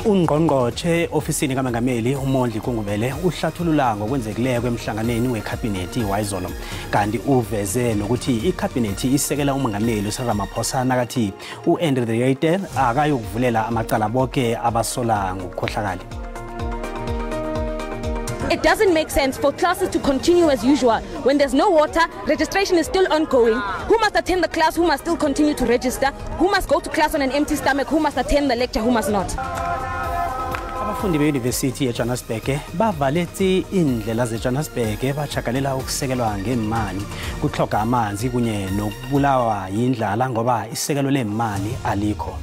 Ungqongqothe ofisini kaMengameli uMondli Kungubele uhlathulula ngokwenzekileyo kwemhlanganweni wekhabhinethi wayizolo kanti uveze nokuthi ikhabhinethi isekela uMengameli uSaramaphosa nakathi uAndrew the Yater akayokuvulela amacala bonke abasola ngokukhohlakala. It doesn't make sense for classes to continue as usual. When there's no water, registration is still ongoing. Who must attend the class? Who must still continue to register? Who must go to class on an empty stomach? Who must attend the lecture? Who must not? Abafundi beYunivesithi eJohannesburg bavalethe indlela zeJohannesburg bachakalela ukusekelwa ngemali kuhloga amanzi kunye nokubulawa yindlala ngoba isekelo lemali alikho.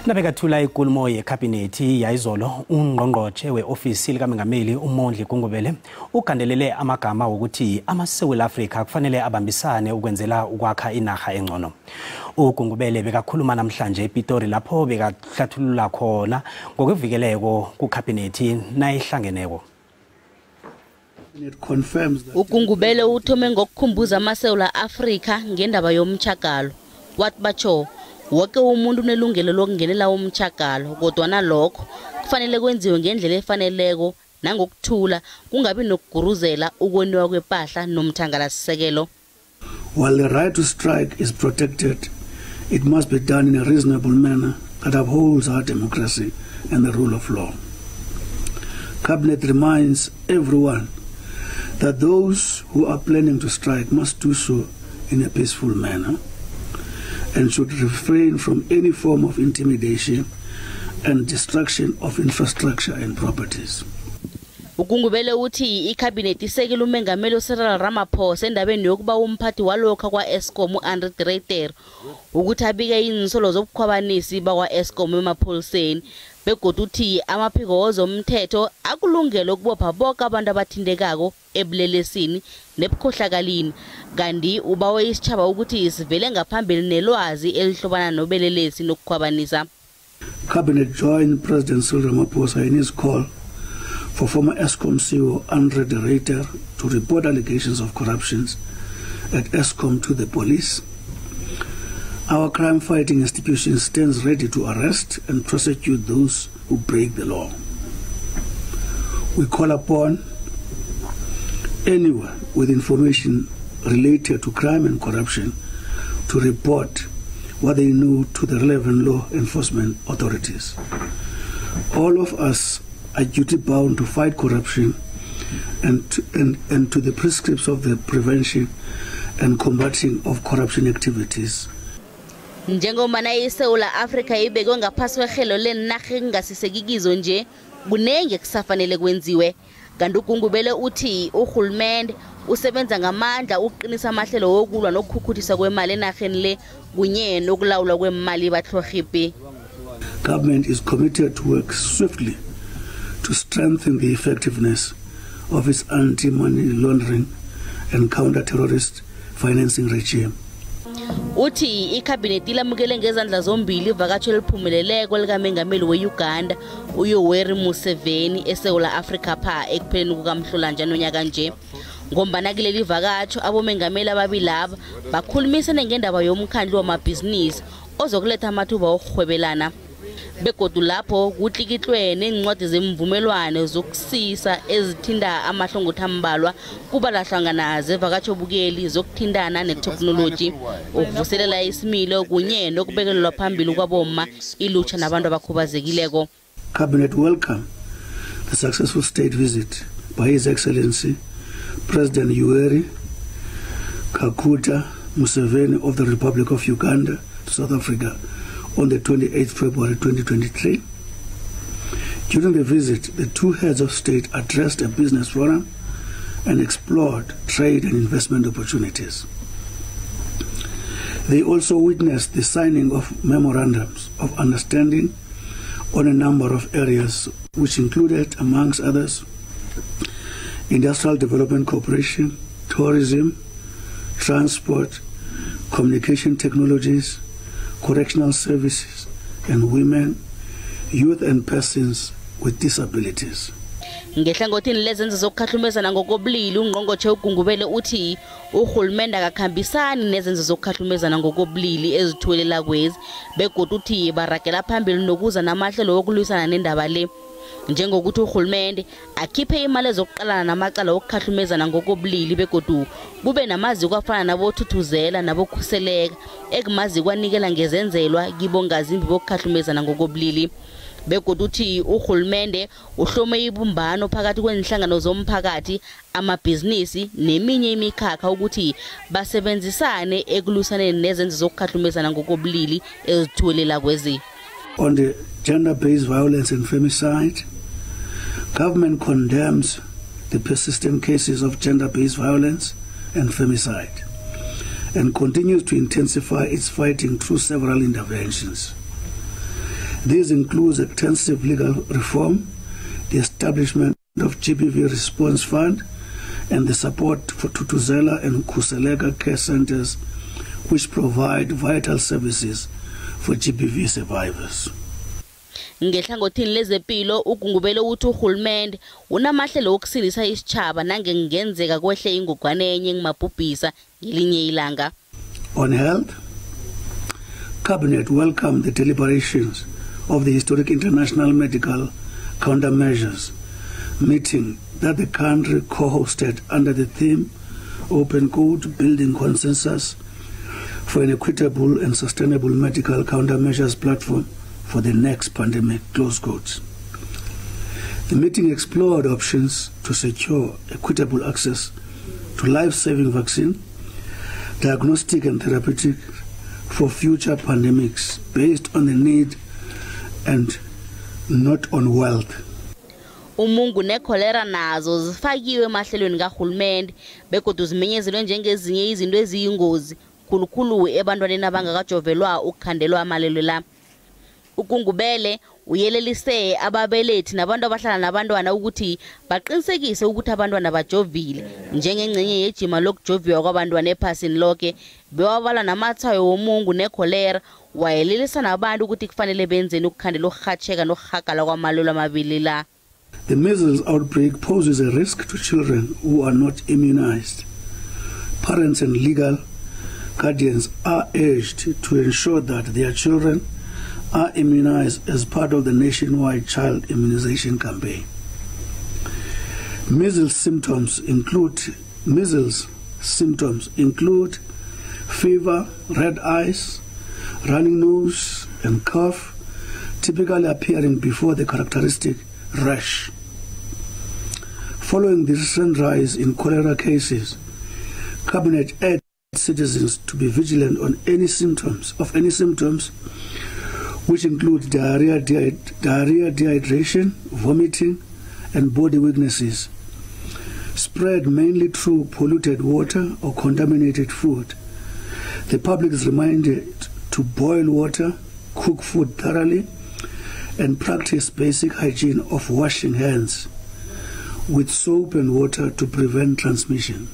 Nabekathula inkulumo yekhabhinethi yayizolo ungqongqothe weofisi likaMengameli uMondli Kungubele ugandelele amagama wokuthi amaSewula Afrika kufanele abambisane ukwenzela ukwakha inaga engcono. uGungubele bekakhuluma namhlanje ePitori lapho bekahlathulula khona ngokuvikeleko kukhabhinethi nayihlangeneko. uGungubele uthome ngokukhumbuza amaSewula Afrika ngendaba yomtjhagalo. Wathi batsho wonke umuntu unelungelo lokungenela umtjhagalo kodwa nalokho kufanele kwenziwe ngendlela efaneleko nangokuthula kungabi nokuguruzela ukweniwa kwepahla nomthangalasisekelo. While the right to strike is protected, it must be done in a reasonable manner that upholds our democracy and the rule of law. Cabinet reminds everyone that those who are planning to strike must do so in a peaceful manner and should refrain from any form of intimidation and destruction of infrastructure and properties. uGungubele uthi ikhabhinethi isekela uMengameli uSaramaphosa endabeni yokuba umphathi walokha kwaEskom uAndrew the Yater ukuthi abike insolo zobukhwabanisi bakwa Eskom emapholiseni begodu uthi amaphiko wezomthetho akulungele ukubopha bonke abantu abathindekako ebulelesini nebukhohlakalini kanti ubawe isitshaba ukuthi sivele ngaphambili nelwazi elihlobana nobelelesi nokukhwabanisa. Cabinet joined President Cyril Ramaphosa in his call for former Eskom CEO Andrew the Yater to report allegations of corruptions at Eskom to the police. Our crime-fighting institution stands ready to arrest and prosecute those who break the law. We call upon anyone with information related to crime and corruption to report what they know to the relevant law enforcement authorities. All of us are duty-bound to fight corruption and to the prescripts of the prevention and combating of corruption activities. Njengomana iSewula Afrika ibekwe ngaphasi kwehelo lenarha engasisekikizo nje kunenge kusafanele kwenziwe kanti uGungubele uthi urhulumende usebenza ngamandla ukuqinisa amahlelo wokulwa nokukhukhuthiswa kwemali enarheni le kunye nokulawulwa kwemali batlhorhipi. Government is committed to work swiftly to strengthen the effectiveness of its anti-money laundering and counter-terrorist financing regime. Uthi ikhabhinethi lamukele ngezandla zombili ivakatsho eliphumeleleko likaMengameli weUganda uYoweri Museveni eSewula Afrika pha ekupheleni kukaMhlolanja nonyaka nje. Ngombana kuleli vakatsho abomengameli ababili laba bakhulumisana ngendaba yomkhandlu wamabhizinisi ozokuletha amathuba okuhwebelana. Begodu lapho kutlikitlwe nencwadi zemvumelwano zokusisa ezithinda amahlongothi ambalwa kubalahlangana zevakatsho bukeli zokuthindana netechnology ukuvuselela isimilo kunye nokubekelelwa phambili kwabomma ilutsha nabantu abakhubazekileko. Cabinet welcome the successful state visit by His Excellency President Yoweri Museveni of the Republic of Uganda to South Africa on the 28th February 2023. During the visit, the two heads of state addressed a business forum and explored trade and investment opportunities. They also witnessed the signing of memorandums of understanding on a number of areas, which included, amongst others, industrial development cooperation, tourism, transport, communication technologies, correctional services, and women, youth and persons with disabilities. Ngehlangothini lezenzo zokukhahlumezana ngokobulili ungqongqotjhe uGungubele uthi urhulumende akakhambisani nezenzo zokukhahlumezana ngokobulili ezithuwelela kwezi begodu uthi baragela phambili nokuza namahlelo wokulwisana nendaba le njengokuthi urhulumende akhiphe imali ezokuqalana namacala okukhahlumezana ngokobulili begodu kube namaziko afana nabothuthuzela nabokhuseleka ekumaziko anikela ngezenzelwa kibongazimbi bokukhahlumezana ngokobulili begodu uthi urhulumende uhlome ibumbano phakathi kwenhlangano zomphakathi amabhizinisi neminye imikhakha ukuthi basebenzisane ekulwisaneni nezenzo zokukhahlumezana ngokobulili ezithuwelela kwezi. On the gender-based violence and femicide, government condemns the persistent cases of gender-based violence and femicide and continues to intensify its fighting through several interventions. These include extensive legal reform, the establishment of GBV Response Fund, and the support for Thuthuzela and Khuseleka care centers, which provide vital services for GBV survivors. Ngehlangothini lezempilo uGungubele uthi urhulumende unamahlelo wokusindisa isitjhaba nange ngenzeka kwehle ingogwane enye ngimabhubhisa ngelinye ilanga. On health, Cabinet welcomed the deliberations of the historic international medical countermeasures meeting that the country co-hosted under the theme Open Code Building Consensus for an Equitable and Sustainable Medical Countermeasures Platform for the Next Pandemic, close quotes. The meeting explored options to secure equitable access to life-saving vaccine, diagnostic and therapeutic for future pandemics based on the need and not on wealth. Umungu nekholera nazo zifakiwe emahlelweni kahulumende begodu zimenyezelwe njengezinye izinto eziyingozi khulukhulu ebantwaneni abangakajovelwa ukukhandelwa amalelo la. uGungubele uyelelise ababelethi nabantu abahlala nabantwana ukuthi baqinisekise ukuthi abantwana bajovile njengengcenye yejima lokujoviwa kwabantwana ephasini lonke bewabala namathayo womungu nekholera wayelelisa nabantu ukuthi kufanele benzeni ukukhandela ukurhatsheka nokuhagala kwamalelo amabili la. The measles outbreak poses a risk to children who are not immunized. Parents and legal guardians are urged to ensure that their children are immunized as part of the nationwide child immunization campaign. Measles symptoms include fever, red eyes, running nose, and cough, typically appearing before the characteristic rash. Following the recent rise in cholera cases, Cabinet urged citizens to be vigilant on any symptoms, which include diarrhea, dehydration, vomiting, and body weaknesses, spread mainly through polluted water or contaminated food. The public is reminded to boil water, cook food thoroughly, and practice basic hygiene of washing hands with soap and water to prevent transmission.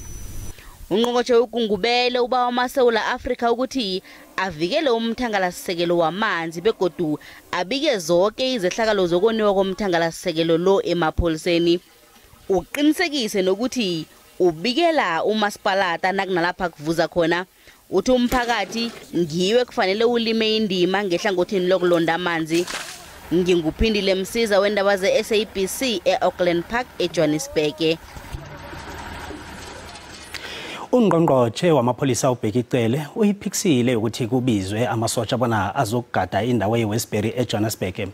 Ungqongqotjhe uGungubele uba wamaSewula Afrika ukuthi avikele umthangalasisekelo wamanzi begodu abike zonke izehlakalo zokoniwa komthangalasisekelo lo emapholiseni. Uqinisekise nokuthi ubikela umasipalata nakunalapha kuvuza khona. Uthi umphakathi ngiwe kufanele ulime indima ngehlangothini lokulonda amanzi. Nginguphindile Msiza wendaba ze-SABC e-Auckland Park eJohannesburg. Ungqongqotjhe wamapholisa uBhekicele uyiphikisile ukuthi kubizwe amasotsha bona azokugada indawo yeWestbury eJohannesburg.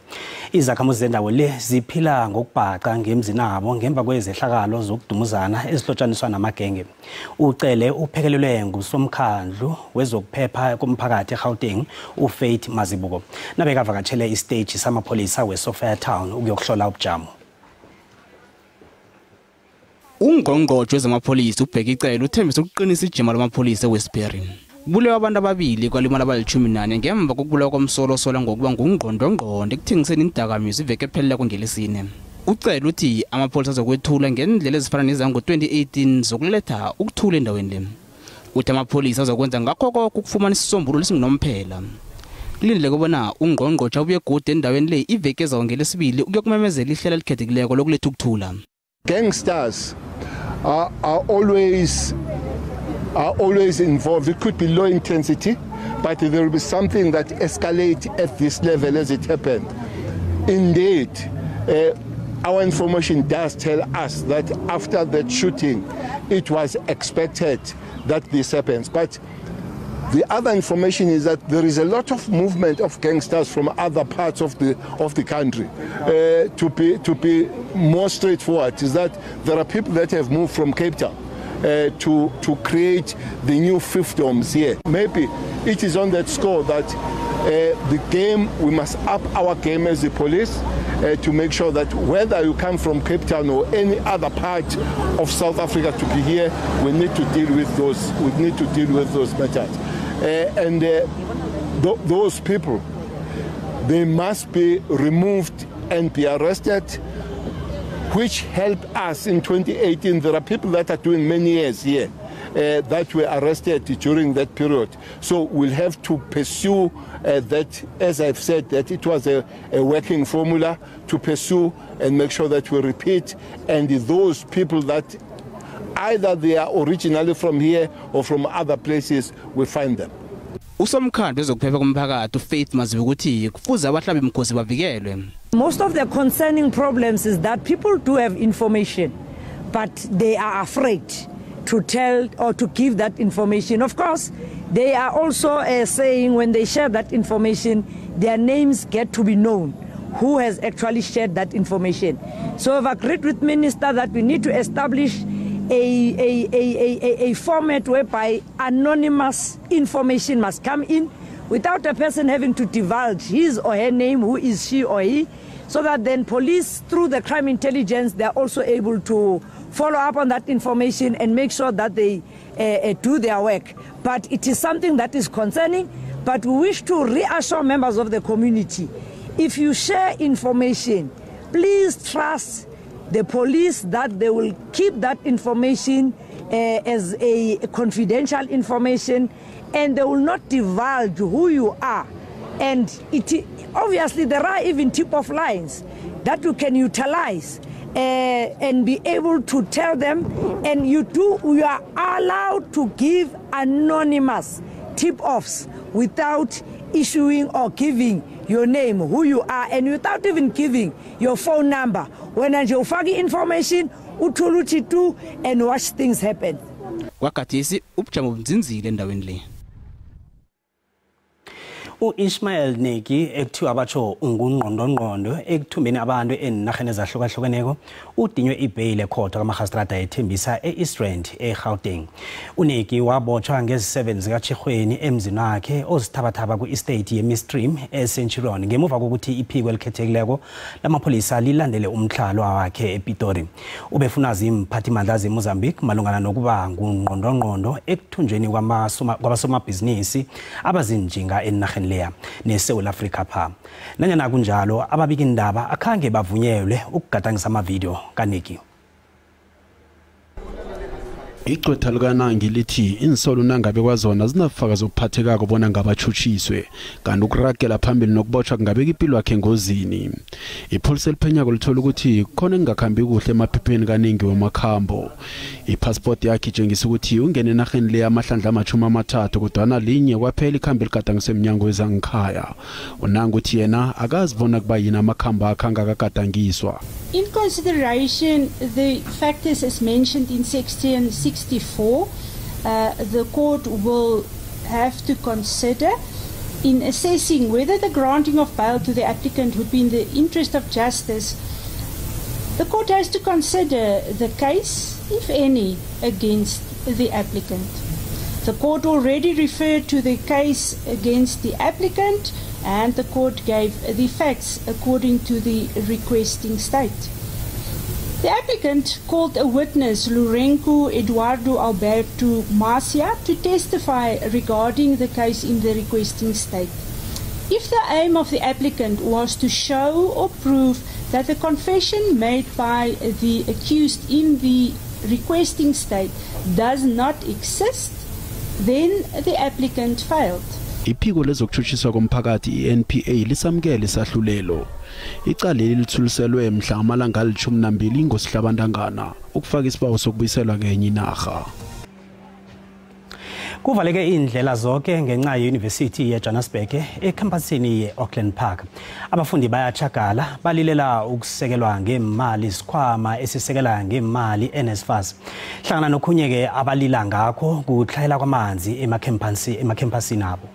Izakhamuzi zendawo le ziphila ngokubhaqa ngemzini abo ngemva kwezehlakalo zokudumuzana ezihlotshaniswa namagenge. Ucele uphekelelwe ngusomkhandlu wezokuphepha komphakathi eGauteng uFaith Mazibuko. Nabekavakatshele istage samapholisa weSophia Town ukuyokuhlola ubujamo. Ungqongqotjhe wezamapholisa uBhekicele uthembisa ukuqinisa ijima lamapholisa eWestbury. Kubulewe abantu ababili kwalimala abali-14 ngemva kokubulawa komsolo-sola ngokuba ngungqondongqondo ekuthengiseni indakamizwa iveke epheleleko ngeLesine. Ucele uthi amapholisa azokwethula ngendlela ezifana nezango-2018 zokuletha ukuthula endaweni le. Uthi amapholisa azokwenza ngakho konke ukufumana isisombululo esingunomphela. Kulindele kubona ungqongqotjhe ubuye godu endaweni le iveke ezayo ngeLesibili ukuyokumemezela ihlelo elikhethekileko lokuletha ukuthula. Gangsters are always involved. It could be low intensity, but there will be something that escalates at this level as it happened. Indeed, our information does tell us that after that shooting, it was expected that this happens. But the other information is that there is a lot of movement of gangsters from other parts of the country. To be more straightforward, is that there are people that have moved from Cape Town to create the new fiefdoms here. Maybe it is on that score that we must up our game as the police to make sure that whether you come from Cape Town or any other part of South Africa to be here, we need to deal with those. We need to deal with those matters. Those people, they must be removed and be arrested, which helped us in 2018. There are people that are doing many years here that were arrested during that period. So we'll have to pursue that, as I've said, that it was a working formula to pursue and make sure that we repeat. And those people that either they are originally from here or from other places, we find them. Usomkhandlu wezokuphepha komphakathi uFaith Mazibu ukuthi kufuze abahlabi mkhosi bavikelwe. Most of the concerning problems is that people do have information, but they are afraid to tell or to give that information. Of course, they are also saying when they share that information, their names get to be known, who has actually shared that information. So I've agreed with Minister that we need to establish a format whereby anonymous information must come in without a person having to divulge his or her name, who is she or he, so that then police, through the crime intelligence, they're also able to follow up on that information and make sure that they do their work. But it is something that is concerning, but we wish to reassure members of the community, if you share information, please trust the police that they will keep that information as a confidential information, and they will not divulge who you are. And obviously there are even tip-off lines that you can utilize and be able to tell them, and you are allowed to give anonymous tip-offs without issuing or giving your name, who you are, and without even giving your phone number. When you find information, utuluchitu and watch things happen. Wakathisi ubujamo bunzinzile endaweni le. U-Ishmael Neki ekuthiwa abatsho ungungqondongqondo ekuthumbeni abantu enarheni ezahlukahlukeneko udinywe ibheyile ekhotho kamagistrata ethembisa e-East Rand eGauteng. uNeki wabotshwa ngezi-7 zikaTjhirhweni emzini wakhe ozithabathaba ku-estate ye-Midstream eCenturion ngemuva kokuthi iphiko elikhethekileko lamapholisa lilandele umtlalo wakhe ePitori. Ubefunazi imphathimandla zeMozambique malungana nokuba ngungqondongqondo ekuthunjweni kwabasomabhizinisi abazinjinga enarheni leya neSouth Africa pha. Nanyana kunjalo ababika indaba akhange bavunyelwe ukugadangisa amavideo kaNeki. Ixwetha likaNangi lithi insolo nangabe kwazona zinafakaza ukuphatheka kubona ngabachuchiswe kanti ukuragela phambili nokubotshwa kungabeka impilo yakhe engozini. Ipholisa eliphenyako lithola ukuthi khona engakhambi kuhle emaphepheni kaningi wemakhambo. Ipassport yakhe itshengisa ukuthi ungene enarheni le amahlandla ama-30 kodwana linye kwaphela ikhambi ligadangise emnyango wezangikhaya. Unanga uthi yena akazibona kuba yini amakhambo akhe angakagadangiswa. In consideration the factors as mentioned in section 64, the court will have to consider in assessing whether the granting of bail to the applicant would be in the interest of justice. The court has to consider the case, if any, against the applicant. The court already referred to the case against the applicant, and the court gave the facts according to the requesting state. The applicant called a witness, Lourenco Eduardo Alberto Marcia, to testify regarding the case in the requesting state. If the aim of the applicant was to show or prove that the confession made by the accused in the requesting state does not exist, then the applicant failed. Iphiko lezokuthuthukiswa komphakathi iNPA lisamukele isahlulelo. Icaleli lithuliselwe mhla amalanga ali-12 ngoSihlabantangana ukufaka isibawo sokubuyiselwa kenye inarha. Kuvaleke indlela zonke ngenxa yeUniversity yeJohannesburg ecampusini yeAuckland Park. Abafundi bayachagala balilela ukusekelwa ngemali isikhwama esisekela ngemali NSFAS. Hlangana nokhunyeke abalila ngakho kuhlayela kwamanzi emacampusini abo.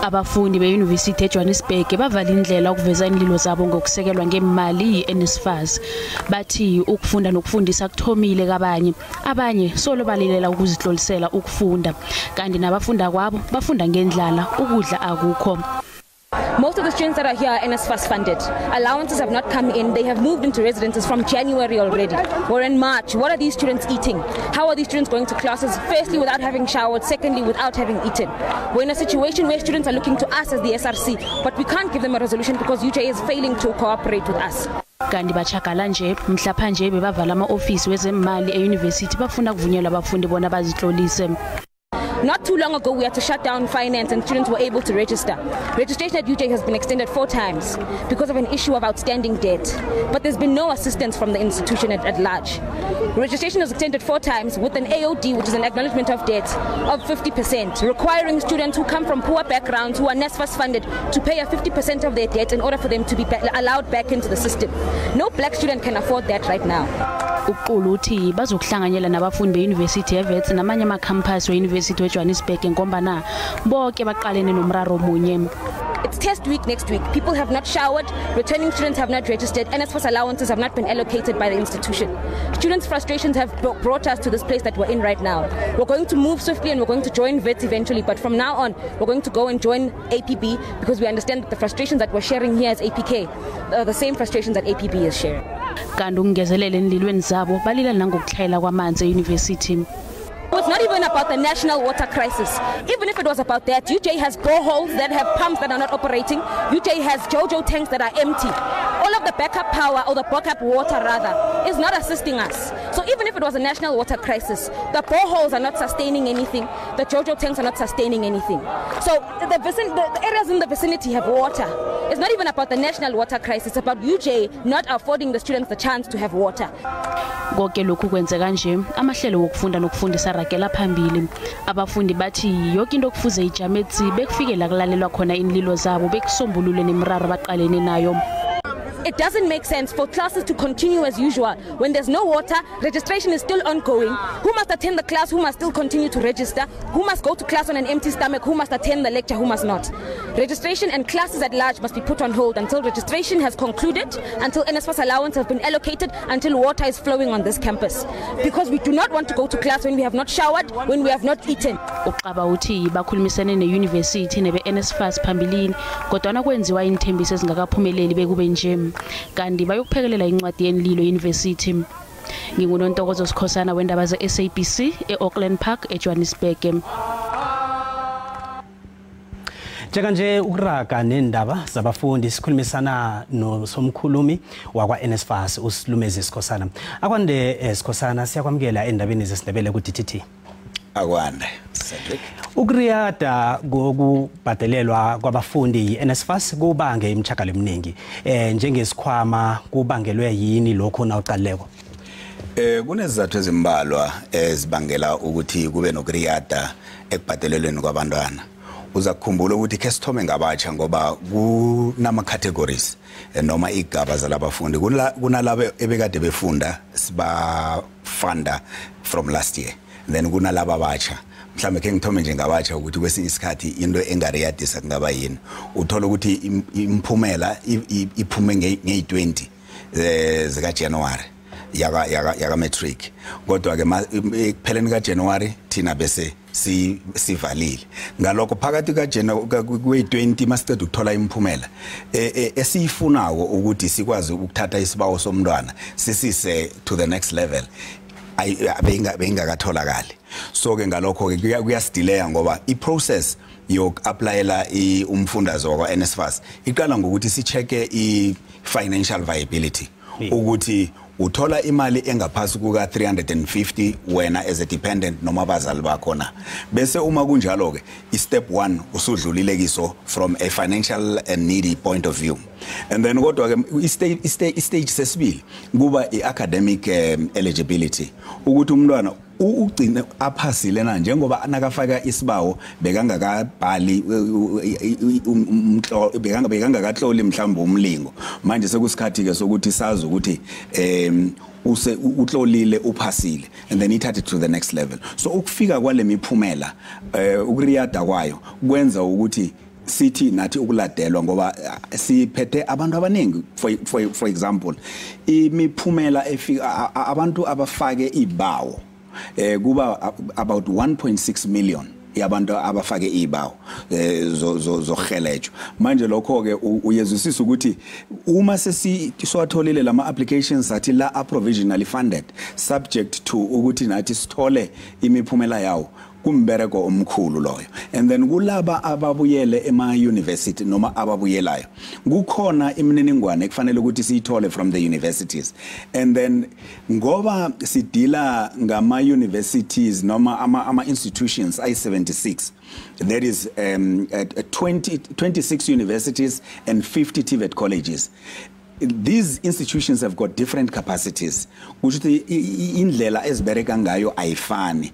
Abafundi beUniversity yeJohannesburg bavala indlela ukuveza inlilo zabo ngokusekelwa ngemali yeNSFAS. Bathi ukufunda nokufundisa kuthomile kabanye, abanye solo balilela ukuzihlolisela ukufunda, kanti nabafunda kwabo bafunda ngendlala, ukudla akukho. Most of the students that are here are NSFAS funded. Allowances have not come in. They have moved into residences from January already. We're in March. What are these students eating? How are these students going to classes? Firstly, without having showered. Secondly, without having eaten. We're in a situation where students are looking to us as the SRC, but we can't give them a resolution because UJ is failing to cooperate with us. Kandi bachakala nje mhlapha nje bebavala ama-office wezemali euniversity bafuna kuvunyelwa abafundi bona bazihlolise. Not too long ago, we had to shut down finance and students were able to register. Registration at UJ has been extended 4 times because of an issue of outstanding debt. But there's been no assistance from the institution at large. Registration was extended 4 times with an AOD, which is an acknowledgement of debt, of 50%, requiring students who come from poor backgrounds, who are NSFAS funded, to pay a 50% of their debt in order for them to be allowed back into the system. No black student can afford that right now. Uquluthi bazokuhlanganyela nabafundi beUniversity yeVets namanye ama-campus weUniversity weJohannesburg ngombana bonke baqalene nomraro munye. It's test week next week. People have not showered, returning students have not registered, NSFAS allowances have not been allocated by the institution. Students' frustrations have brought us to this place that we're in right now. We're going to move swiftly and we're going to join VETS eventually, but from now on, we're going to go and join APB because we understand that the frustrations that we're sharing here as APK are the same frustrations that APB is sharing. Kanti ukungezelela enlilweni zabo balila nangokuhlayela kwamanzi euniversity. It's not even about the national water crisis. Even if it was about that, UJ has boreholes that have pumps that are not operating. UJ has JoJo tanks that are empty. All of the backup power, or the backup water rather, is not assisting us. So even if it was a national water crisis, the boreholes are not sustaining anything. The JoJo tanks are not sustaining anything. So the areas in the vicinity have water. It's not even about the national water crisis. It's about UJ not affording the students the chance to have water. Konke lokhu kwenzeka nje amahlelo wokufunda nokufundisa ragela phambili. Abafundi bathi yonke into kufuze ijametsi bekufike la kulalelwa khona inlilo zabo bekusombulule nemraro baqalene nayo. It doesn't make sense for classes to continue as usual when there's no water, registration is still ongoing. Who must attend the class, who must still continue to register, who must go to class on an empty stomach, who must attend the lecture, who must not. Registration and classes at large must be put on hold until registration has concluded, until NSFAS allowance has been allocated, until water is flowing on this campus. Because we do not want to go to class when we have not showered, when we have not eaten. Uqaba uthi bakhulumisene neuniversity nebe NSFAS phambilini kodwa kwenziwa inthembiso ezingakaphumeleli bekube nje. Kanti bayokuphekelela incwadi yenlilo university. Ngingunontokozo Sikhosana wendaba ze-SABC eAuckland Park eJohannesburg. Njenganje ukuraga nendaba zabafundi sikhulumisana nosomkhulumi wakwa NSFAS uSilumezi Sikhosana. Akwande Sikhosana siyakwamukela endabeni zesiNdebele ku DTT. Akwande. Ukuriyada ngokubhadelelwa kwabafundi NSFAS kubange imchakalo eminingi njengesikhwama kubangelwe yini lokho na uqaleko? Kunezizathu ezimbalwa ezibangela ukuthi kube nokuriyada ekubhadelelweni kwabantwana. Uza kukhumbula ukuthi ke sithome ngabatsha ngoba kunama categories noma igaba zalabafundi kunalabo ebekade befunda siba funda from last year, then kunalabo abatsha. Mhlambe ke ngithome nje ngabatsha ukuthi kwesinye isikhathi into engariyadisa kungaba yini uthola ukuthi imphumela iphume nge20 zika January yaka matric, kodwa ke ekupheleni ka January thina bese sivalile ngalokho phakathi ka January kwe20 masiceda ukuthola imphumela esiyifunako ukuthi sikwazi ukuthatha isibawo somntwana sisise to the next level bengakatholakali. So ke ngalokho ke kuyasidelaya ngoba iprocess yoku-applyela umfundazo wakwa-NSFAS iqala ngokuthi sicheke i-financial viability ukuthi uthola imali engaphasi kuka 350 wena as a dependent noma abazali bakho na bese uma kunjalo ke step 1 usudlulile kiso from a financial and needy point of view and then kodwa ke stage sesibili kuba iacademic eligibility ukuthi umntwana ugcine aphasile na njengoba nakafaka isibawo bekangakabhali bekangakahloli mhlawumbe umlingo manje sekusikhathi ke sokuthi sazi ukuthi utlolile uphasile and then ithathe to the next level so ukufika kwale miphumela ukuriyada kwayo kwenza ukuthi sithi nathi ukuladelwa ngoba siphethe abantu abaningi for example imiphumela efika abantu abafake ibawo kuba about 1.6 million yabantu abafake ibawo zohelejwa manje lokho ke uyezwisisa ukuthi uma sesitholile lama applications athi la provisionally funded subject to ukuthi nathi sithole imiphumela yawo kumbereko omkhulu loyo and then kulaba ababuyele ema university noma ababuyelayo kukhona imininingwane ekufanele ukuthi siyithole from the universities and then ngoba sidila ngama universities noma ama institutions ay76 there is 26 universities and 50 TVET colleges. These institutions have got different capacities ukuthi indlela ezibereka ngayo ayifani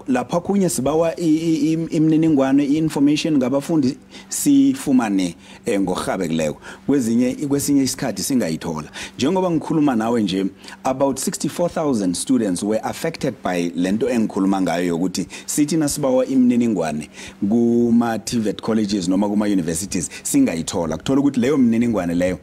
lapha kunye sibawa imininingwane information ngabafundi sifumane ngokuhabekileyo kwesinye isikhathi singayithola njengoba ngikhuluma nawe nje about 64,000 students were affected by lento engikhuluma ngayo ukuthi sithi nasibawa imininingwane kuma TVET colleges noma kuma universities singayithola kuthola ukuthi leyo imininingwane leyo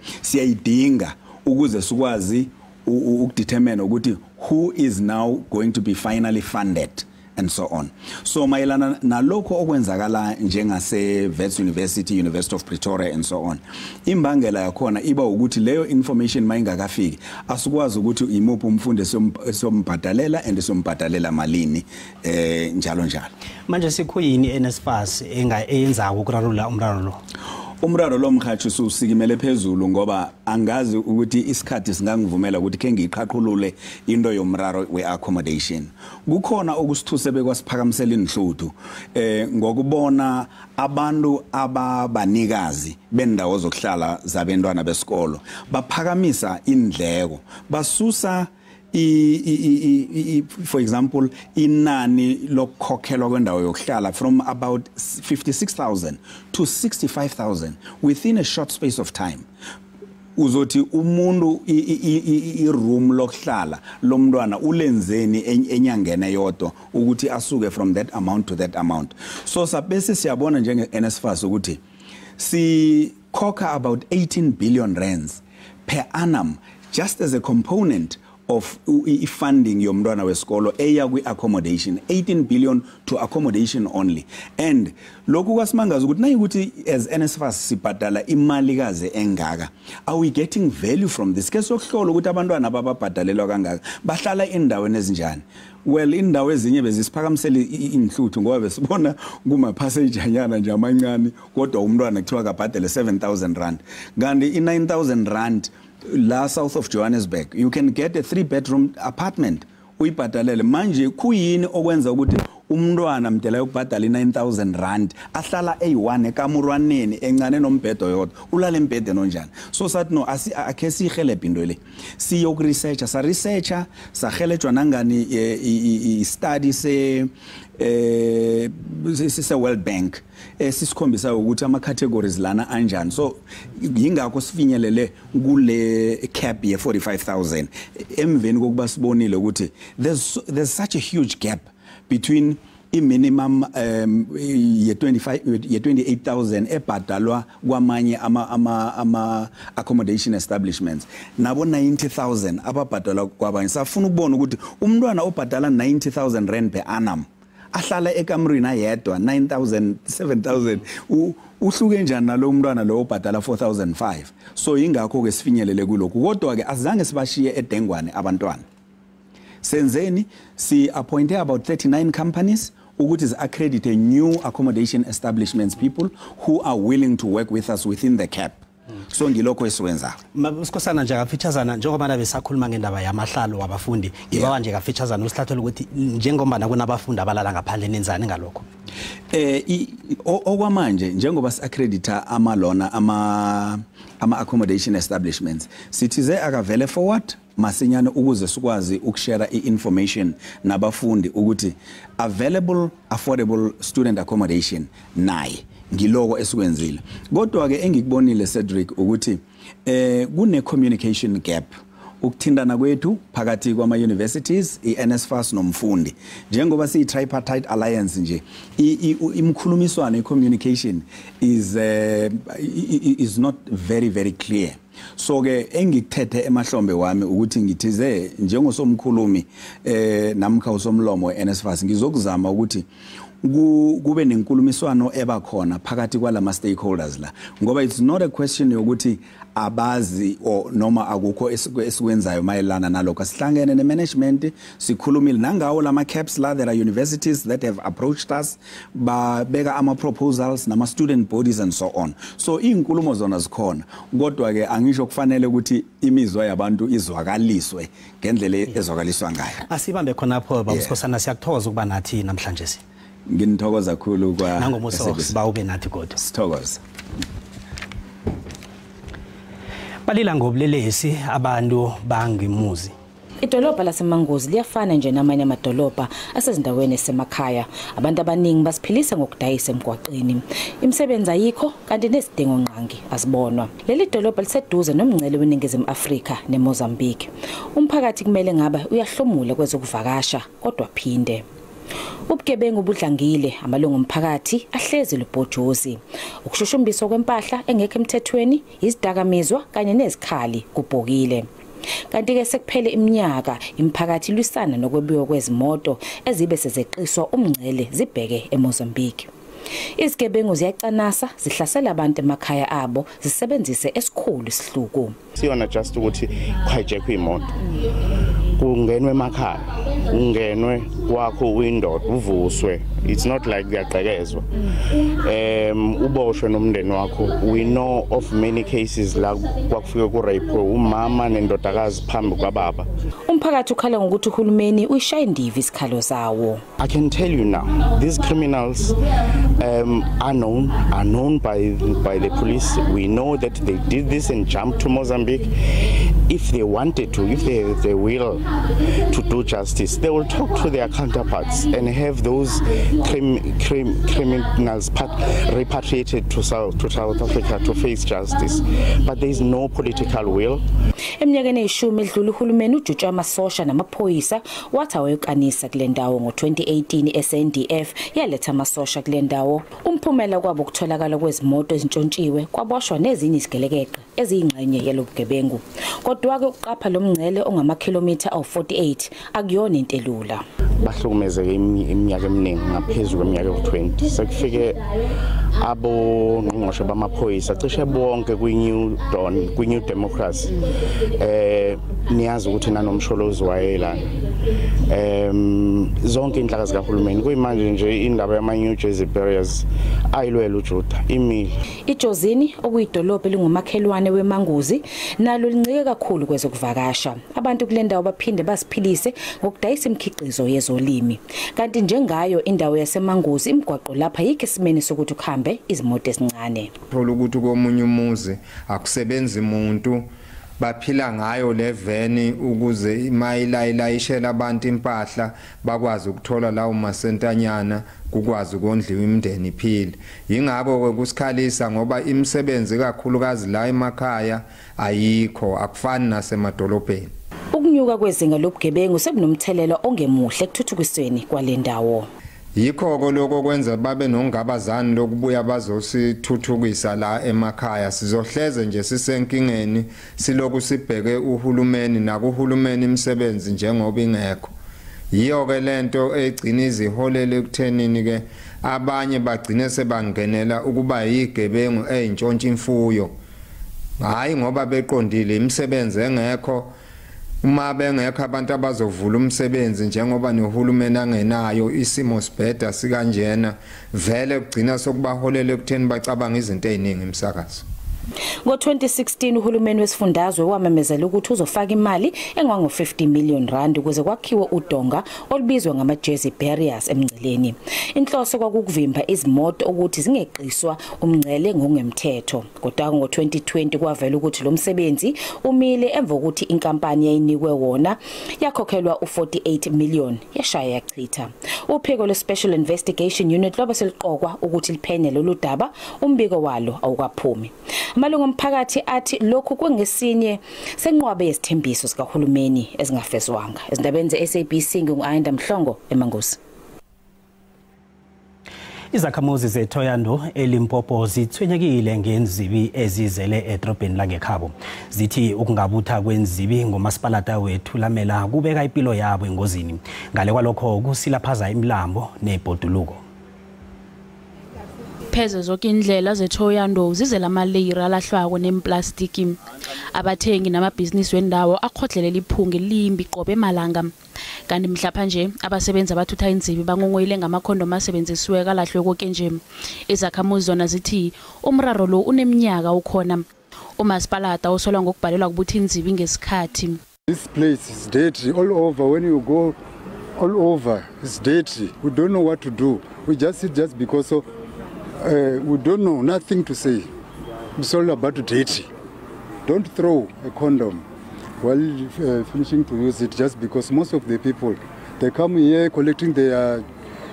idinga ukuze sikwazi ukudetermine ukuthi who is now going to be finally funded and so on so mayelana nalokho okwenzakala njengase Wits University of Pretoria and so on imbangela yakhona iba ukuthi leyo information mayingakafiki asikwazi ukuthi imuphi umfundi sombhadalela and sombhadalela malini njalo manje sikhuyini NSFAS eyenza ukurarula umraro lo umraro lo mkhathi usikimele phezulu ngoba angazi ukuthi isikhathi singangivumela ukuthi ke ngiqhaqhulule into yomraro weaccommodation kukhona okusithuse bekwasiphakamisela inhluthu ngokubona abantu ababanikazi bendawo zokuhlala zabantwana besikolo baphakamisa indleko basusa for example inani lokukhokhelwa kwendawo yokuhlala from about 56,000 to 65,000 within a short space of time uzothi umuntu iroom lokuhlala lomntwana ulenzeni enyangene yodwa ukuthi asuke from that amount to that amount so sabese siyabona njenge NSFAS ukuthi sikhokha about 18 billion rands per annum just as a component of funding yomntwana wesikolo eya kwi-accommodation 18 billion to accommodation only and lokhu kwasimangaza ukuthi nayikuthi as NSFAS sibhadala imalikaze engaka are we getting value from this ke sokuhlola ukuthi abantwana abababhadalelwa kangaka bahlala endaweni ezinjani well indawo ezinye bezisiphakamisele inhluthu ngoba besibona kuma passage anyana nje amancane kodwa umntwana kuthiwa kabhadale 7,000 rand kanti i9,000 rand la south of Johannesburg you can get a 3-bedroom apartment uyibhadalele manje kuyini okwenza ukuthi umntwana mdela yokubhadala i9,000 rand ahlala A1 ekamurwaneni encane nombhedo yodwa ulala embhedeni onjani so sathi no akhe sihelebhe into le siyokuresearcha sa researcher sahelejwa nangani i-study se World Bank sisikhombisa ukuthi ama categories lana anjani so yingakho sifinyelele kule cap ye 45,000 emveni kokuba sibonile ukuthi there's such a huge gap between minimum ye 28,000 ebhadalwa kwamanye ama accommodation establishments nabo 90,000 ababhadalwa kwabanye safuna ukubona ukuthi umntwana obhadala 90,000 rand per annum ahlala ekamrina yedwa 9,000 7,000 uhluke njani nalo umntwana lo obhadala 4,500 so ingakho ke sifinyelele kuloko kodwa ke azange sibashiye edengwane abantwana senzeni si appointed about 39 companies ukuthi is accredit new accommodation establishments people who are willing to work with us within the cap so ngilokho esiwenza Sikhosana nje kafeaturesana njengoba nabe sakhuluma ngendaba yamahlalo wabafundi ngibawa nje kafeaturesana usihlathela ukuthi njengoba kunabafundi abalala ngaphandle nenzani ngalokho okwamanje njengoba si-accredita amalona ama-accommodation establishments sithize akavele forward masinyane ukuze sikwazi ukushare i-information nabafundi ukuthi available affordable student accommodation naye ngiloko esikwenzile kodwa ke engikubonile Cedric ukuthi kune communication gap ukuthindana kwethu phakathi kwama universities iNSFAS nomfundi njengoba siyi tripartite alliance nje imkhulumiswano communication is not very clear so ke engikuthethe emahlombe wami ukuthi ngithize njengosomkhulumi namkha usomlomo weNSFAS ngizokuzama ukuthi kube nenkulumiswano ebakhona phakathi kwalama stakeholders la ngoba it's not a question yokuthi abazi or noma akukho esikwenzayo mayelana nalokho sihlangene nemanagement sikhulumile nangawo lama caps la there are universities that have approached us babeka ama proposals nama student bodies and so on so inkulumo zona zikhona kodwa ke angisho kufanele ukuthi imizwa yabantu izwakaliswe ngendlela ezwakaliswa ngayo asibambe khona pho babusikhosana siyakuthokoza ukuba nathi namhlanje nginithokoza kakhulu kwa nangomuso siba ube nathi kodwa sithokoza balila ngobulelesi abantu bangimuzi Idolobha laseMangozi liyafana nje namanye amadolobha asezindaweni esemakhaya abantu abaningi basiphilisa ngokudayisa emgwaqeni imisebenzi ayikho kanti nesidingo nqangi asibonwa leli dolobha liseduze nomngcele weNingizimu Afrika neMozambique umphakathi kumele ngaba uyahlomula kwezokuvakasha kodwa phinde ubugebengu budlangile amalungu omphakathi ahlezi lubhojozi ukushushumbiswa kwempahla engekho emthethweni izidakamizwa kanye nezikhali kubhokile kanti ke sekuphele iminyaka imphakathi lwisana nokwebiwa kwezimoto ezibe sezeqiswa umngcele zibheke eMozambique izigebengu ziyacanasa zihlasela abantu emakhaya abo zisebenzise esikhulu isihluku siyona just ukuthi hijack imoto kungenwe emakhaya ungenwe kwakho window uvuswe it's not like kuyaqekezwa uboshwe nomndeni wakho we know of many cases la kwakufike ku rape umama nendodakazi phambi kwababa umphakathi ukhala ngokuthi uhulumeni uyishaya indivi isikhalo zawo I can tell you now these criminals are known by the police we know that they did this and jumped to Mozambique if they wanted to if they have the will to do justice they will talk to their counterparts and have those criminals repatriated to South Africa to face justice but there is no political will eminyakeni eyishumi edlule uhulumeni ujutsha amasosha namaphoyisa wathi awayokanisa kule ndawo ngo2018 SANDF yaletha amasosha kule ndawo umphumela kwabo ukutholakala kwezimoto ezintshontshiwe kwaboshwa nezinye isigelekeqe eziyingxenye yalobugebengu kodwa ke uqapha lomngcele ongamakilometer awu48 akuyona into elula bahlukumezeke iminyaka eminingi ngaphezulu kweminyaka ewu20 sekufike abo ngqongqoshe bamaphoyisa cishe bonke kwi-New Dawn kwi-New Democracy niyazi ukuthi nanomsholozi wayelana zonke inhlaka zikahulumeni kuyimanje nje indaba yama-New Jersey barriers ayilwela uJuda imile iJozini okuyidolobha elingumakhelwane weMangozi nalo lincike kakhulu kwezokuvakasha abantu kule ndawo baphinde basiphilise ngokudayisa imikhiqizo yezolimi kanti njengayo indawo yaseMangozi imigwaqo lapha yikho esimeni sokuthi ukhambe izimoto ezincane thola ukuthi komunye umuzi akusebenzi umuntu baphila ngayo le veni ukuze imayilayishela abantu impahla bakwazi ukuthola lawo masentanyana kukwazi ukondliwa imndeni iphile yingakho kusikhalisa ngoba imisebenzi kakhulukazi la emakhaya ayikho akufani nasemadolobheni ukunyuka kwezinga lobugebengu sekunomthelela ongemuhle ekuthuthukisweni kwalendawo yikho lokho kwenza babe nongabazani lokubuya bazosithuthukisa la emakhaya sizohleze nje sisenkingeni siloku sibheke uhulumeni nakuhulumeni imisebenzi njengoba ingekho yiyo ke lento egcina iziholele ekuthenini ke abanye bagcine sebangenela ukuba yigebengu ezintshontsha imfuyo hayi ngoba beqondile imisebenzi engekho uma bengekho abantu abazovula umsebenzi njengoba nohulumeni angenayo isimo sibheda sikanjena vele kugcina sokubaholela ekutheni bacabanga izinto eziningi emsakazo Ngo-2016 uhulumeni wesifundazwe wamemezela ukuthi uzofaka imali engango 50 million rand ukuze kwakhiwe udonga olubizwa ngama Jersey barriers emngceleni. Inhloso kwakuvimba izimoto ukuthi zingeqiswa umngcele ngokungemthetho. Kodwa ngo-2020 kwavela ukuthi lo msebenzi umile emva kokuthi inkampani yayinikwe wona yakhokhelwa u48 million yashaya yachitha. Uphiko lwe-Special Investigation Unit lobe seliqokwa ukuthi liphenye lolu daba, umbiko walo awukaphumi. Amalungu omphakathi athi lokhu kungesinye senqwabe yesithembiso sikahulumeni ezingafezwanga. Ezindabeni ze-SABC ngu-Iindaba eMangosi. Izakhamuzi zeThoyando eLimpopo zithwenyekile ngenzibi ezizele edrobheni langekhabo. Zithi ukungabutha kwenzibi ngomasipalata wethulamela kubeka impilo yabo engozini. Ngale kwalokho kusilaphaza imilambo nebhoduluko. Pheze zonke indlela zeThoyando zizela amaleyira alahlwako nemplastiki. Abathengi namabhizinisi wendawo akhodlelela iphunga elimbi qobe emalanga. Kanti mhlapha nje abasebenzi abathutha inzibi bangongoyile ngamakhondom asebenzisiwe kalahlwe konke nje. Izakhamuzi zona zithi umraro lo uneminyaka ukhona. Umasipalata usolwa ngokubhalelwa kubutha inzibi ngesikhathi. This place is dirty all over. When you go all over, it's dirty. We don't know what to do. We just sit just because of we don't know, nothing to say. It's all about dirty. Don't throw a condom while finishing to use it just because most of the people, they come here collecting their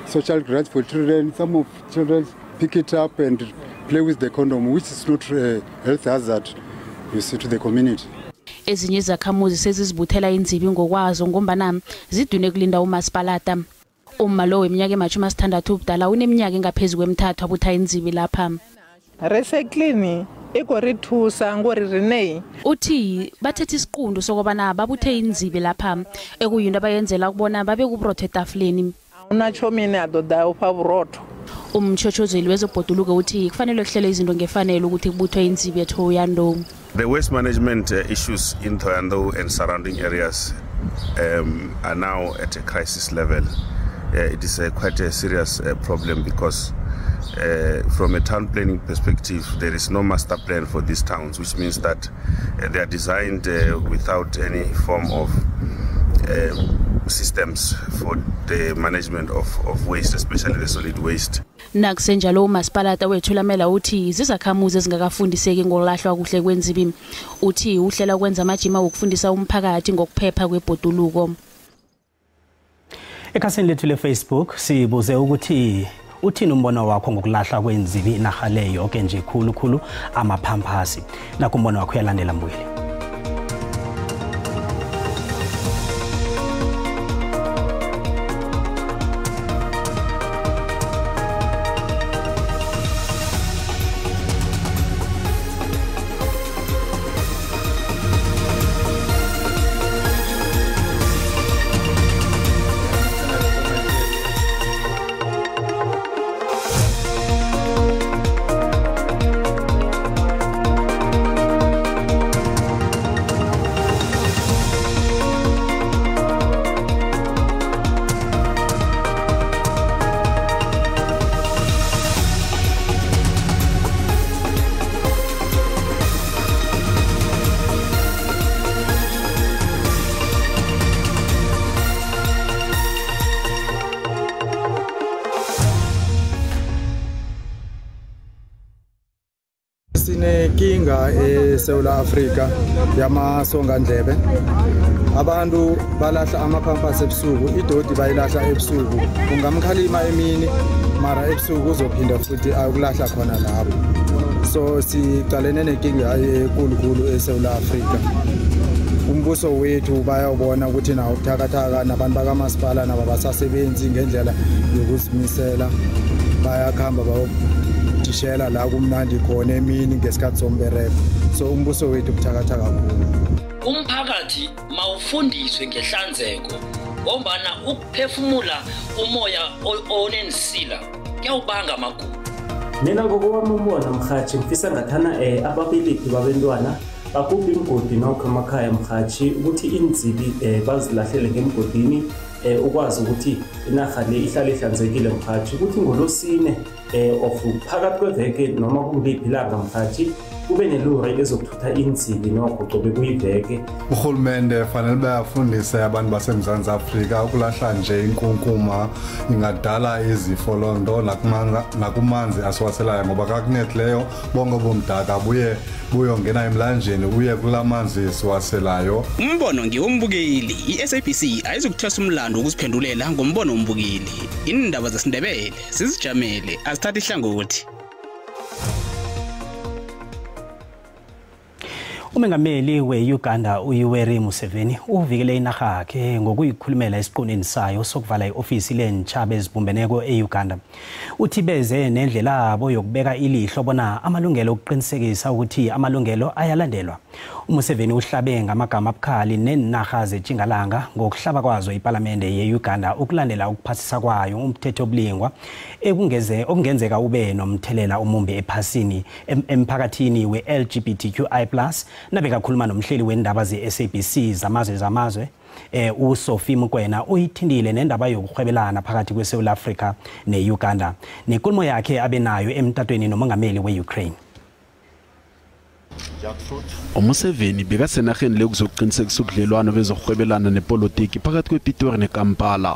social grants for children. Some of children pick it up and play with the condom, which is not a health hazard, you see, to the community. Ezinye izakhamuzi sezizibuthela inzibi ngokwazo ngombana zidune kulinda umasipalata. Umalo weminyaka ema-60 ubudala uneminyaka engaphezulu kwemithathu abutha inzibi lapha. Recycling ikorithusa ngoririnei. Uthi bathethe isiqundu sokubana babuthe inzibi lapha ekuyinto abayenzela ukubona babe kubrotho etafuleni. Unachomini adoda upaburotho. Umchochozeli wezobhoduluko uthi kufanele kuhlele izinto ngefanele ukuthi kubuthwe inzibi eThoyando. The waste management issues in Thoyando and surrounding areas are now at a crisis level. It is quite a serious problem because from a town planning perspective, there is no master plan for these towns, which means that they are designed without any form of systems for the management of waste, especially the solid waste. Nakusenjalo umasipalata wethulamela uthi izakhamuzi ezingakafundiseki ngolahlwa kuhle kwenzibi. Uthi uhlela ukwenza amajima wokufundisa umphakathi ngokuphepha kwebhoduluko. Ekhasini lethu leFacebook sibuze ukuthi uthini umbono wakho ngokulahla kwenzibi inahale yonke nje khulu amaphamphasi. Nakho umbono wakho uyalandela Mbuyeli. Sinenkinga eSouth Africa yamasonga ndlebe. Abantu balahla amaphamphasi ebusuku, idodi bayilahla ebusuku. Ungamkhalima emini mara ebusuku uzophinda futhi akulahla khona lapho. So sicalene nenkinga enkulu eSouth Africa. Umbuso wethu bayabona ukuthi nawo ubuthakathaka nabantu bakamasipala nabo basasebenzi ngendlela yokuzimisela. Bayakhamba dishela la kumnandi khona emini ngesikhathi sombereko. So umbuso wethu ubuthakathaka kakhulu. Umphakathi mawufundiswe ngehlanzeko ngombana ukuphefumula umoya onenisila kuyawubanga amagulo. Mina ngokwami umbono mhathi ngifisa ngathana ababilipi babantwana bakuphi imgodi nokho emakhaya mhathi ukuthi inzibi bazilahlele ngemgodini ukwazi ukuthi inarha le ihlale ihlanzekile mhathi ukuthi ngolosine of phakathi kweveke noma kuliphi ilanga mkhathi kube nelori ezokuthutha insibi nokho cobe kuyiveke. Uhulumende fanele bayafundise abantu baseMzantsi Afrika ukulahla nje inkunkuma ingadala izifo lonto nakumanzi asiwaselayo ngoba kakunetleyo bonke bomdaka buyongena emlanjeni uye kulamanzi siwaselayo. Umbono ngiwombukeli iSABC ayizokuthwasa umlando ukuziphendulela ngombono wombukeli. Iindaba zesiNdebele sizijamele azithatha ihlangothi. Umengameli we-Uganda uYoweri Museveni uvikele inarha yakhe ngokuyikhulumela esiqondeni sayo sokuvala iofisi lentshaba ezibumbeneko e-Uganda. Uthi beze nendlela abo yokubeka ilihlo bona amalungelo okuqinisekisa ukuthi amalungelo ayalandelwa. Museveni uhlabe ngamagama abukhali nenarha zetjingalanga ngokuhlaba kwazo iparlamente ye-Uganda ukulandela ukuphathisa kwayo umthetho oblingwa okungenzeka ube nomthelela omumbi ephasini emphakathini we-LGBTQI+ nabeka khuluma nomhleli wendaba ze-SABC zamazwe uSophie Mukwena uyithindile nendaba yokuhwebelana phakathi kweSouth Africa ne-Uganda nenkulumo yakhe abenayo emtatweni nomongameli we-Ukraine. Museveni bekasenarheni lekuzokuqinisekisa ubudlelwano bezokuhwebelana nepolitiki phakathi kwePitori neKampala.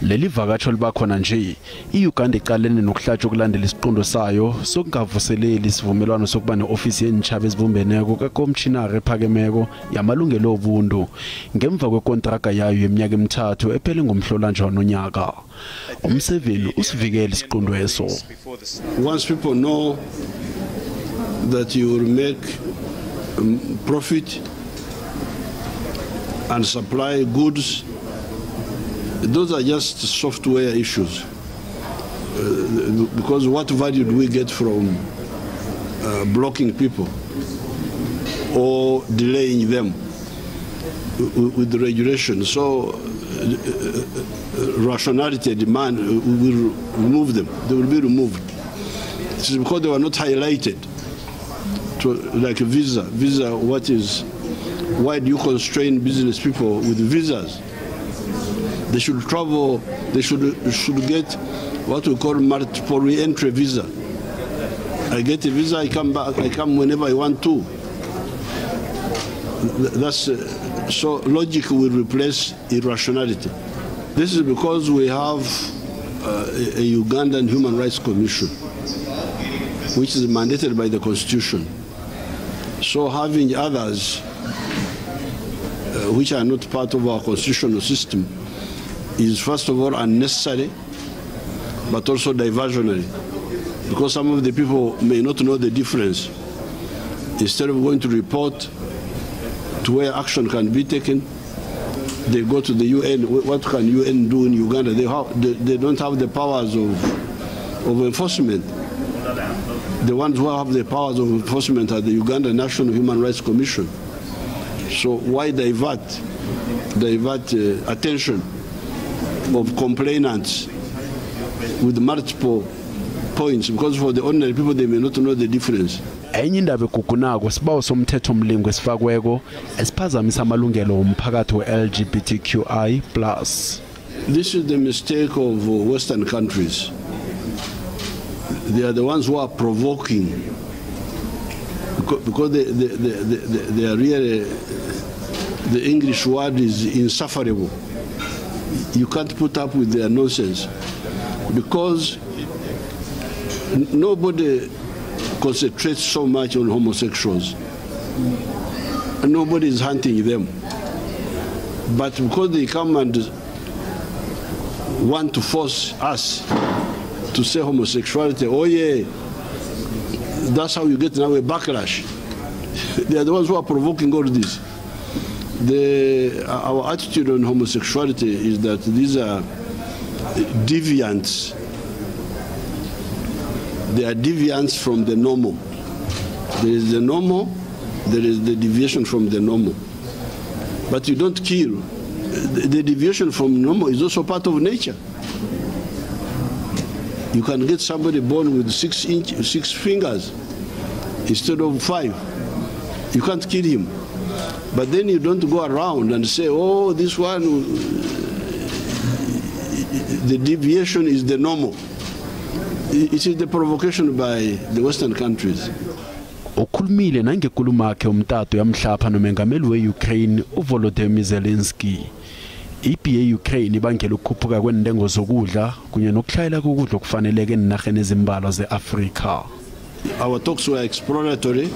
Leli vakatsho libakhona nje iUganda iqalene nokuhlatshwa ukulandela isiqondo sayo sokungavuseleli isivumelwano sokuba neofisi yentshaba ezibumbeneko kakommissionari ephakemeko yamalungelo obuntu ngemva kwekontraga yayo yeminyaka emithathu ephele ngomhlolanja wanonyaka. Museveni usivikele isiqondo eso. Once people know that you will make profit and supply goods, those are just software issues. Because what value do we get from blocking people or delaying them with the regulation? So rationality demand will remove them. They will be removed. This is because they were not highlighted. Like a visa, why do you constrain business people with visas? They should travel, they should get what we call multiple re-entry visa. I get a visa, I come back, I come whenever I want to. That's so logic will replace irrationality. This is because we have a Ugandan Human Rights Commission, which is mandated by the Constitution. So having others which are not part of our constitutional system is first of all unnecessary, but also diversionary, because some of the people may not know the difference. Instead of going to report to where action can be taken, they go to the UN. What can UN do in Uganda? They don't have the powers of enforcement. The ones who have the powers of enforcement are the Uganda National Human Rights Commission. So why divert attention of complainants with multiple points? Because for the ordinary people, they may not know the difference. Enye indaba ekugunako sibawo somthetho omlingo esifakweko esiphazamisa amalungelo omphakathi we-LGBTQI+. This is the mistake of Western countries. They are the ones who are provoking, because they are really, the English word is insufferable. You can't put up with their nonsense, because nobody concentrates so much on homosexuals, and nobody is hunting them. But because they come and want to force us to say homosexuality, oh yeah, that's how you get now a backlash. They are the ones who are provoking all this. Our attitude on homosexuality is that these are deviants. They are deviants from the normal. There is the normal, there is the deviation from the normal. But you don't kill. The deviation from normal is also part of nature. You can get somebody born with 6 fingers instead of 5. You can't kill him. But then you don't go around and say, oh, this one, the deviation is the normal. It is the provocation by the Western countries. Ukhulumile nangenkulumo yakhe umtato yamhlapha nomengameli we-Ukraine uVolodymyr Zelensky. Ipi ye-Ukraine ibangela ukukhuphuka kwentengo zokudla kunye nokuhlayela kokudla okufaneleke enarheni ezimbalwa ze-Afrika. Our talks were exploratory,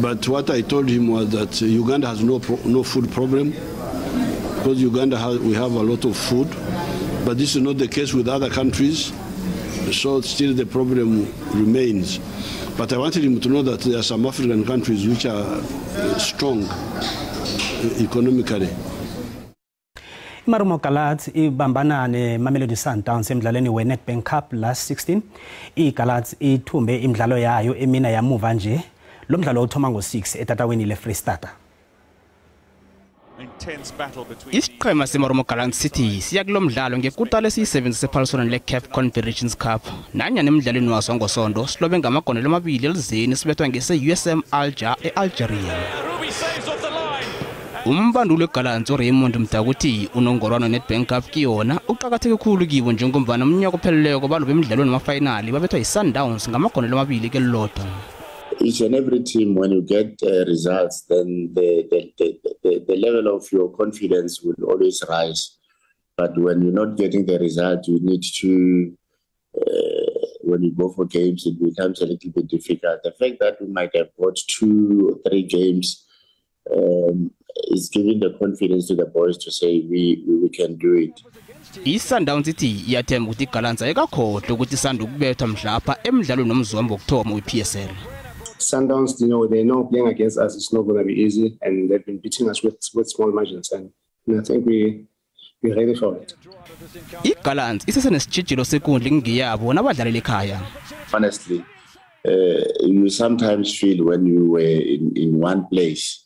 but what I told him was that Uganda has no food problem, because we have a lot of food, but this is not the case with other countries, so still the problem remains. But I wanted him to know that there are some African countries which are strong economically. Marumo Gallants ibambana neMamelodi Sundowns emidlalweni weNedbank Cup last 16. IGallants ithumbe imidlalo yayo emina yamuva nje. Lo mdlalo uthoma ngo6 etatawini leFreystata. Isiqhema seMarumo Gallants City siya kulo mdlalo ngekutala esiyi7 sePaulson leCAF Confederations Cup. Nanya nemidlalweni waso ngosonto silobe ngamagonelo amabili elizeni sibethwa ngese-USM Alger eAlgeria. Umbanduli weGallants Raymond Mtakuthi unongorwana Nedbank Cup kiyona uqhakatheke kakhulu kibo njengomvana umnyaka opheleleyo kwabalo bemidlalo namafinali babethwa iSundowns ngamagonelo amabili kelilodwa. Each and every team, when you get results, then the level of your confidence will always rise. But when you're not getting the result, you need to, when you go for games, it becomes a little bit difficult. The fact that we might have got 2 or 3 games is giving the confidence to the boys to say we can do it. ISundowns ithi iyathemba ukuthi iGallants ayikakhohlwa ukuthi isanda ukubethwa mhlapha emidlalweni nomzombo wokuthoma wePSL. Sundowns, they know playing against us is not going to be easy, and they've been beating us with small margins, and I think we're ready for it. IGallants isesenesitshijilo senkundla ngiyabo nabadlalela ekhaya. Honestly, you sometimes feel when you were in one place,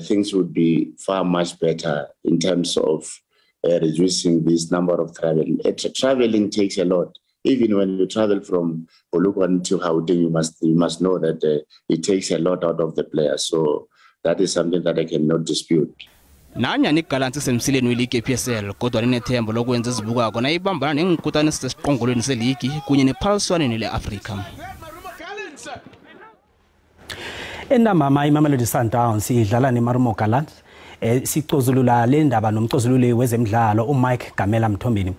things would be far much better in terms of reducing this number of traveling. Traveling takes a lot. Even when you travel from Polokwane to Gauteng, you must know that it takes a lot out of the players. So that is something that I cannot dispute. Nanya iGallants isemsileni weligi ePSL kodwa linethembo lokwenza izibukako nayibambana nengikutana sesiqongolweni seligi kunye nePaulson leAfrica. Endamama iMamelodi Sundowns idlala neMarumo Gallants. Sicozulula le ndaba nomcozululi wezemidlalo uMike Gamela Mthombeni.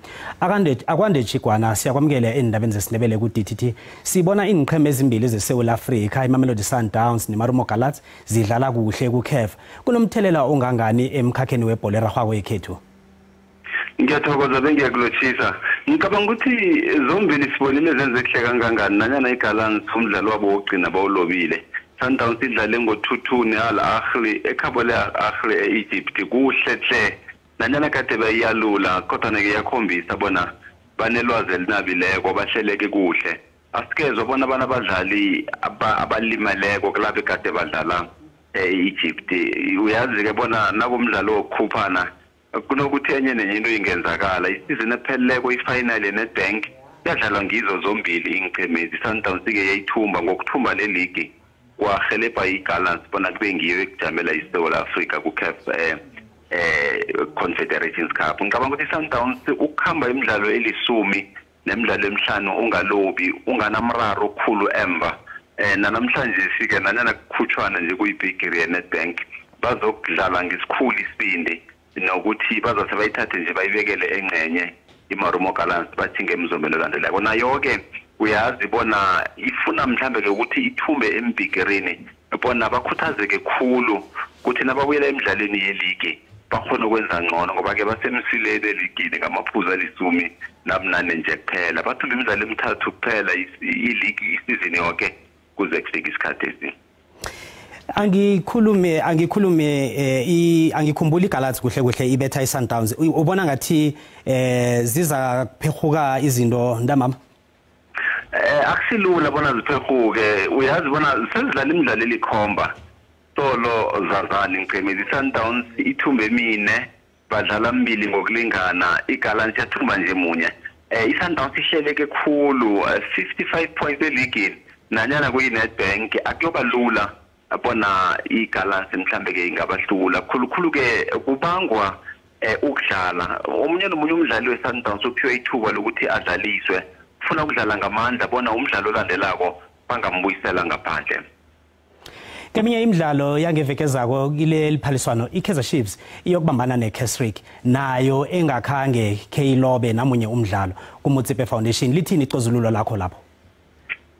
Akwande Chigwana siyakwamukela endabeni zesiNdebele kuDTT. Sibona ingqheme ezimbili zeSouth Africa iMamelodi Sundowns neMarumo Gallants zidlala kuhle kuCAF. Kunomthelela ongangani emkhakheni webhola eragwako ekhethu? Ngiyathokoza bengiyakulochisa. Ngicabanga ukuthi zombili sibonile zenze kuhle kangangani nanyana iGallants umdlalo wabo wogcina bawulobile. Sundowns idlale ngo-2-2 neAl Ahly ekhabo le-Ahly e-Egypt kuhle hle nanyana kade bayiyalula kodwa neke yakhombisa bona banelwazi elinabileko bahleleke kuhle asikezwe bona abana abadlali abalimaleko kulapho kade badlala e-Egypt uyazi ke bona nakumdlalo wokukhuphana kunokuthi enye nenye into ingenzakala isizini epheleleko ifinal yeNedbank yadlalwa ngizo zombili ingqemezi Sundowns ke yayithumba ngokuthumba le league kwahelebha iGallants bona kube ngiyo ekujamela iSouth Africa kuCAF Confederations Cup. Ngicabanga ukuthi Sundowns ukuhamba imidlalo elisumi nemidlalo emihlanu ungalobi unganamraro okukhulu emva namhlanje sike nanyana kukhutshwana nje kuyibhigiri yeNedbank bazokudlala ngesikhulu isibindi nokuthi bazase bayithathe nje bayibekele engcenye iMarumo Gallants bathi ngemzombelo landelayo nayo ke uyazi bona ifuna mhlambe ke ukuthi ithumbe embhigirini bona bakhuthazeke khulu ukuthi nababuyela emidlalweni yeligi bakhona ukwenza ngcono ngoba ke basemsileni eligini ngamaphuzu alisumi nabunane nje kuphela bathumba imidlalo emithathu kuphela iligi isizini yonke kuze kufike isikhathi esi angikhumbula iGallants kuhle ibetha iSundowns ubona ngathi ziza kuphehuka izinto ndamama akusilula bona ziphehuke uyazi bona sezidlala imidlalo elikhomba solo zazana ingqemezi Sundowns ithumbe mine badlala mbili ngokulingana iGallants yathumba nje munye iSundowns ihleleke khulu 55 points eligini nanyana kuyiNedbank akuyoba lula bona iGallants mhlambe ke ingabahlula khulukhulu ke kubangwa ukudlala omunye nomunye umdlali weSundowns uphiwe ithuba lokuthi adlaliswe ufuna ukudlala ngamandla bona umdlalo olandelako bangambuyisela ngaphandle. Keminye imidlalo yangevekezako kile liphaliswano iKaizer Chiefs iyokubambana neCasrick nayo engakhange Kyilobe namunye umdlalo kuMutsipe Foundation. Lithini ixozululo lakho lapho?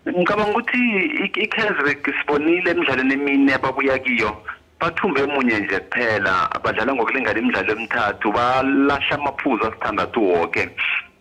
Ngicabanga ukuthi iCasrick sibonile emidlalweni emine ababuya kiyo bathumbe emunye nje kuphela badlala ngokulingana imidlalo emithathu balahla amaphuzu asithandathu wonke.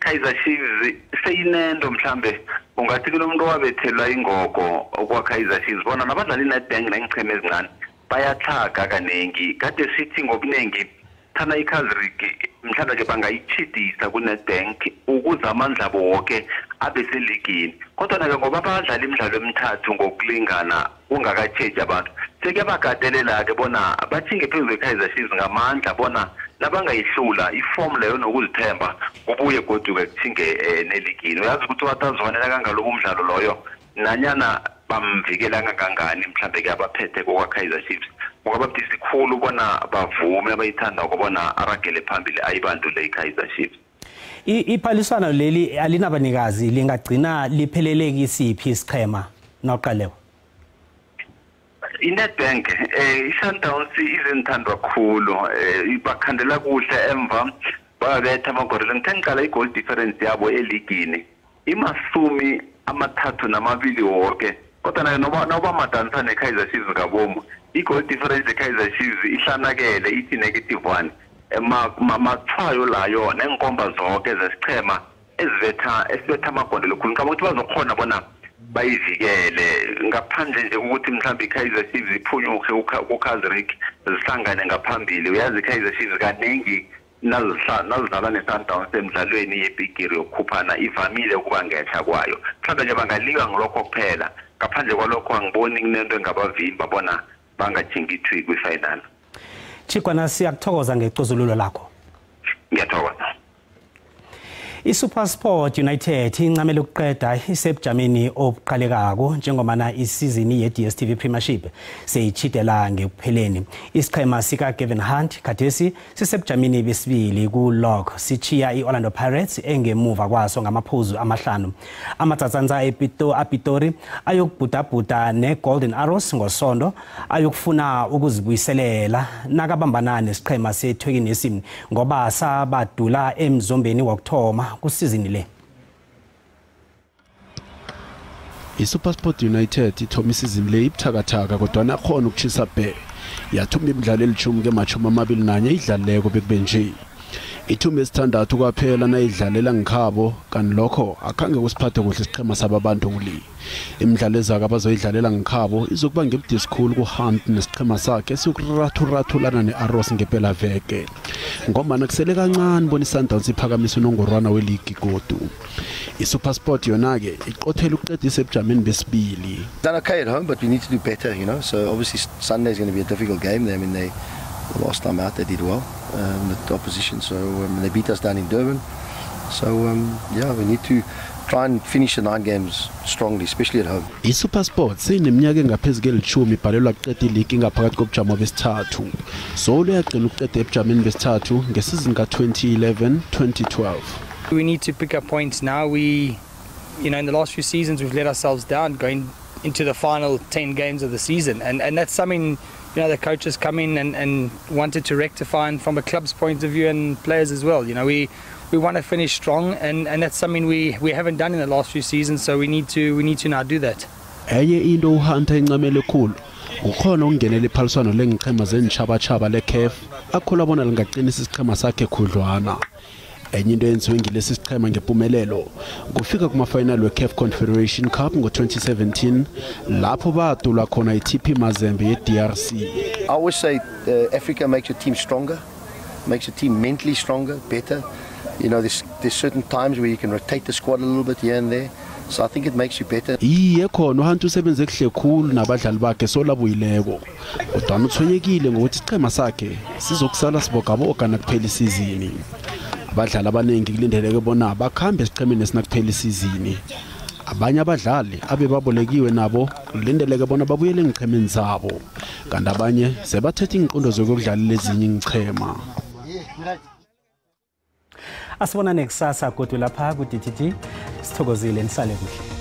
Kaizer Chiefs seyinendo mhlambe ungathi kunomuntu owabethelwa ingogo okwa Kaizer Chiefs bona nabadlali neDengue nengicheme ezincane bayathaga kanengi kade sithi ngokuningi thana iCasrick mhlawumbe ke bangayichidisa kuneDengue ukuze amandla abo wonke abe seligini kodwa ke ngoba abadlali imidlalo emithathu ngokulingana ungakatsheje abantu sekuyabagadelela ke bona bathinge phezulu eKaizer Chiefs ngamandla bona nabangayihlula iform leyo nokuzithemba kubuye goduke kuthinge neligini uyazi ukuthi watazwanela kangaloku umdlalo loyo nanyana bamvikela kangangani mhlambe ke abaphethe kwa Kaizer Chiefs ngoba bisikhulu bona bavume abayithanda ukubona aragele phambili ayibandule iKaizer Chiefs. Iphaliswano leli alinabanikazi lingagcina lipheleleki isiphi isichema noqalewa? iNedbank iSundowns izinthandwa kakhulu ibakhandela kuhle emva babetha amagorelo ngithengicala igoal difference yabo eligini imasumi amathathu namabili wonke kodwa noba madansa neKaizer Chiefs ngabomu igoal difference eKaizer Chiefs ihlanakele ithi -1 mathwayo layo nenkomba zonke zesichema esibetha amagorelo khulu ngicabanga ukuthi bazokhona bona bayivikele ngaphandle nje ukuthi mhlambi iKaizer Chiefs iphunyuke uKasrick zihlangane ngaphambili uyazi iKaizer Chiefs kanengi nazidlala neSundowns emidlalweni yebigiri yokukhuphana ivamile ukuba ngehla kwayo mhlambe nje bangaliwa ngilokho kuphela ngaphandle kwalokho angiboni kunento engabavimba bona bangajingithwi kwifinal. Chikwana siyakuthokoza ngecozululo lakho. Ngiyathokoza. iSuperSport United incamela ukuqeda isebujameni obuqalekako njengomana isizini yeDStv Premiership seyichidela ngekupheleni. Isichema sika Kevin Hunt khathesi sisebujameni besibili ku-log sichiya iOrlando Pirates engemuva kwaso ngamaphuzu amahlanu. Amatsatsantsa ePitori ayokubhudabhuda neGolden Arrows ngosondo ayokufuna ukuzibuyiselela nakabambana nesichema seTwekinesi ngoba sabadula emzombeni wokuthoma kusizini le. iSuperSport United ithoma isizini le ibuthakathaka kodwa nakhona ukuchisa bhe yathumba imidlalo elithumi kemachumi amabili nanye idlaleko bekube nje ithumba esithandathu kwaphela nayidlalela ngikhabo kanti lokho akhange kusiphathe kuhle isichema sababantu kuli imidlalo ezaka abazoyidlalela ngikhabo izokuba ngebudisikhulu kuHunt nesichema sakhe siyokurathulathulana neArrows ngempela veke ngoba nakusele kancane bona iSundowns iphakamisa unongorwana weligi godu iSuperSport yona ke iqothela ukuqeda isebujameni besibili. Done okay at home but we need to do better, you know, so obviously Sunday is going to be a difficult game. I mean the last time out they did well with the opposition, so they beat us down in Durban, so yeah, we need to try and finish the 9 games strongly, especially at home. iSuperSport seyineminyaka engaphezulu kwelithumi ibhalelwa ukuqeda iligi ngaphakathi kobujamo besithathu solo yaqina ukuqeda ebujameni besithathu ngesizini ka-2011-2012. We need to pick up points now. In the last few seasons we've let ourselves down going into the final 10 games of the season, and that's something the coaches come in and wanted to rectify, and from a club's point of view and players as well. We want to finish strong, and that's something we haven't done in the last few seasons, so we need to now do that. Enye into uHunter incamele khulu ukhona ukungenela iphaliswano lengichema zenitshabachaba leCAF akhola bona lingaqinisa isichema sakhe khudlwana. Enye into yenziwe ngilesi sichema ngempumelelo kufika kuma-final weCAF Confederation Cup ngo-2017 lapho badula khona iTP Mazembe yeDRC. I always say Africa makes your team stronger, makes your team mentally stronger, better. There's certain times where you can rotate the squad a little bit here and there, so I think it makes you better. Iye khona uHunt usebenze kuhle khulu nabadlali bakhe solabuyileko kodwa uthonyekile ngokuthi isichema sakhe sizokusala sibogaboga nakuphela isizini. Abadlali abaningi kulindeleke bona bakhambe esichemeni esinakuphela isizini. Abanye abadlali abebabolekiwe nabo kulindeleke bona babuyele engichemeni zabo kanti abanye sebathethe inqindo zokudlalela ezinye ingichema. Asibonane kusasa kodwa lapha ku-DTT sithokozile nisale kuhle.